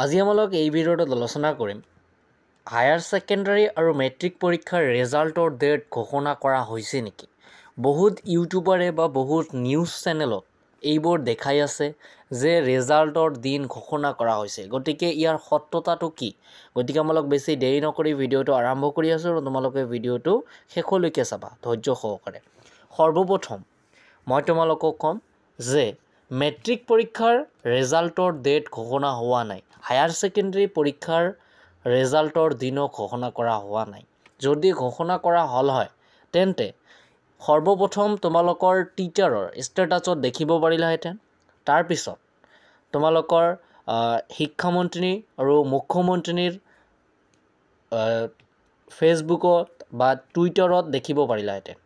আজি আমালোক এই ভিডিঅ'টোত আলোচনা কৰিম হায়াৰ ছেকেণ্ডাৰী আৰু মেট্ৰিক পৰীক্ষাৰ ৰেজাল্টৰ ডেট ঘোষণা কৰা হৈছে নেকি। বহুত ইউটিউবাৰে বা বহুত নিউজ চেনেলত এইবোৰ দেখাই আছে যে ৰেজাল্টৰ দিন ঘোষণা কৰা হৈছে, গতিকে ইয়াৰ সত্যতাটো কি। গতিকে আমালোক বেছি দেৰি নকৰি ভিডিঅ'টো আৰম্ভ কৰি আছোঁ আৰু তোমালোকে ভিডিঅ'টো শেষলৈকে চাবা ধৈৰ্য সহকাৰে। সৰ্বপ্ৰথম মই তোমালোকক ক'ম যে মেট্ৰিক পৰীক্ষাৰ ৰেজাল্টৰ ডেট ঘোষণা হোৱা নাই, হায়াৰ ছেকেণ্ডাৰী পৰীক্ষাৰ ৰেজাল্টৰ দিনো ঘোষণা কৰা হোৱা নাই। যদি ঘোষণা কৰা হ'ল হয় তেন্তে সৰ্বপ্ৰথম তোমালোকৰ টিচাৰৰ ষ্টেটাছত দেখিব পাৰিলাহেঁতেন। তাৰপিছত তোমালোকৰ শিক্ষামন্ত্ৰী আৰু মুখ্যমন্ত্ৰীৰ ফেচবুকত বা টুইটাৰত দেখিব পাৰিলাহেঁতেন।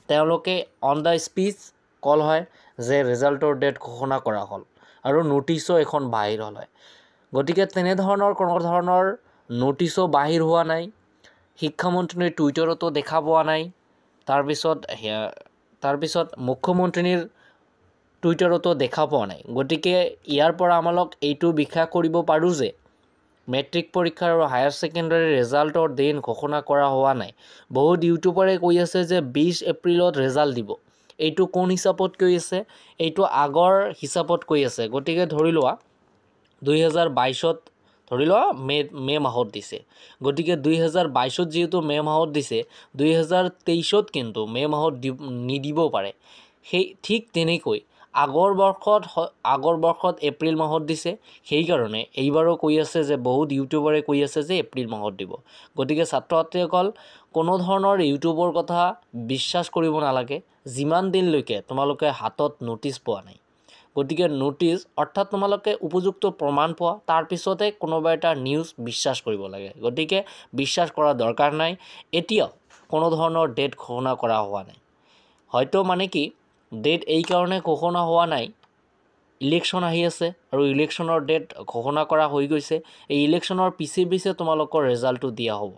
তেওঁলোকে অন দ্য স্পিচ কল হয় যে ৰেজাল্টৰ ডেট ঘোষণা কৰা হ'ল আৰু নটিছো এখন বাহিৰ হ'ল হয়। গতিকে তেনেধৰণৰ কোনো ধৰণৰ নটিছো বাহিৰ হোৱা নাই, শিক্ষামন্ত্ৰীৰ টুইটাৰতো দেখা পোৱা নাই, তাৰপিছত মুখ্যমন্ত্ৰীৰ টুইটাৰতো দেখা পোৱা নাই। গতিকে ইয়াৰ পৰা আমালোক এইটো ব্যাখ্যা কৰিব পাৰোঁ যে মেট্ৰিক পৰীক্ষা আৰু হায়াৰ ছেকেণ্ডাৰী ৰেজাল্টৰ দিন ঘোষণা কৰা হোৱা নাই। বহুত ইউটিউবাৰে কৈ আছে যে 20 এপ্ৰিলত ৰেজাল্ট দিব। এইটো কোন হিচাপত কৈ আছে? এইটো আগৰ হিচাপত কৈ আছে। গতিকে ধৰি লোৱা 2022ত ধৰি লোৱা মে মাহত দিছে। গতিকে 2022ত যিহেতু মে মাহত দিছে, 2023ত কিন্তু মে মাহত নিদিবও পাৰে। সেই ঠিক তেনেকৈ আগৰ বৰ্ষত এপ্ৰিল মাহত দিছে। সেইকাৰণে এইবাৰো কৈ আছে যে বহুত ইউটিউবাৰে কৈ আছে যে এপ্ৰিল মাহত দিব। গতিকে ছাত্ৰ ছাত্ৰীসকল কোনো ধৰণৰ ইউটিউবৰ কথা বিশ্বাস কৰিব নালাগে যিমান দিনলৈকে তোমালোকে হাতত নটিচ পোৱা নাই। গতিকে নটিচ অৰ্থাৎ তোমালোকে উপযুক্ত প্ৰমাণ পোৱা, তাৰপিছতে কোনোবা এটা নিউজ বিশ্বাস কৰিব লাগে। গতিকে বিশ্বাস কৰাৰ দৰকাৰ নাই। এতিয়াও কোনো ধৰণৰ ডেট ঘোষণা কৰা হোৱা নাই। হয়তো মানে কি ডেট এই কাৰণে ঘোষণা হোৱা নাই, ইলেকশ্যন আহি আছে আৰু ইলেকশ্যনৰ ডেট ঘোষণা কৰা হৈ গৈছে। এই ইলেকশ্যনৰ পিছে তোমালোকৰ ৰেজাল্টটো দিয়া হ'ব।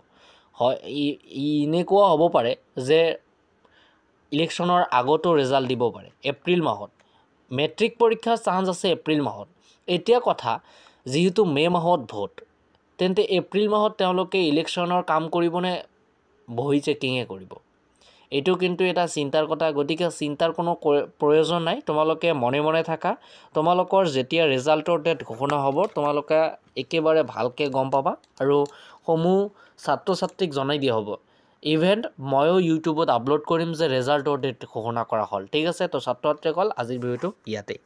হয়, এনেকুৱা হ'ব পাৰে যে ইলেকশ্যনৰ আগতো ৰেজাল্ট দিব পাৰে এপ্ৰিল মাহত। মেট্ৰিক পৰীক্ষাৰ চান্স আছে এপ্ৰিল মাহত। এতিয়া কথা যিহেতু মে মাহত ভোট, তেন্তে এপ্ৰিল মাহত তেওঁলোকে ইলেকশ্যনৰ কাম কৰিবনে বহি চেকিঙে কৰিব? এইটো কিন্তু এটা চিন্তাৰ কথা। গতিকে চিন্তাৰ কোনো প্ৰয়োজন নাই, তোমালোকে মনে মনে থাকা। তোমালোকৰ যেতিয়া ৰেজাল্টৰ ডেট ঘোষণা হ'ব তোমালোকে একেবাৰে ভালকৈ গম পাবা আৰু সমূহ ছাত্ৰ ছাত্ৰীক জনাই দিয়া হ'ব। ইভেন ময়ো ইউটিউবত আপলোড কৰিম যে ৰেজাল্টৰ ডেট ঘোষণা কৰা হ'ল। ঠিক আছে, তো ছাত্ৰ ছাত্ৰীসকল আজিৰ ভিডিঅ'টো ইয়াতেই।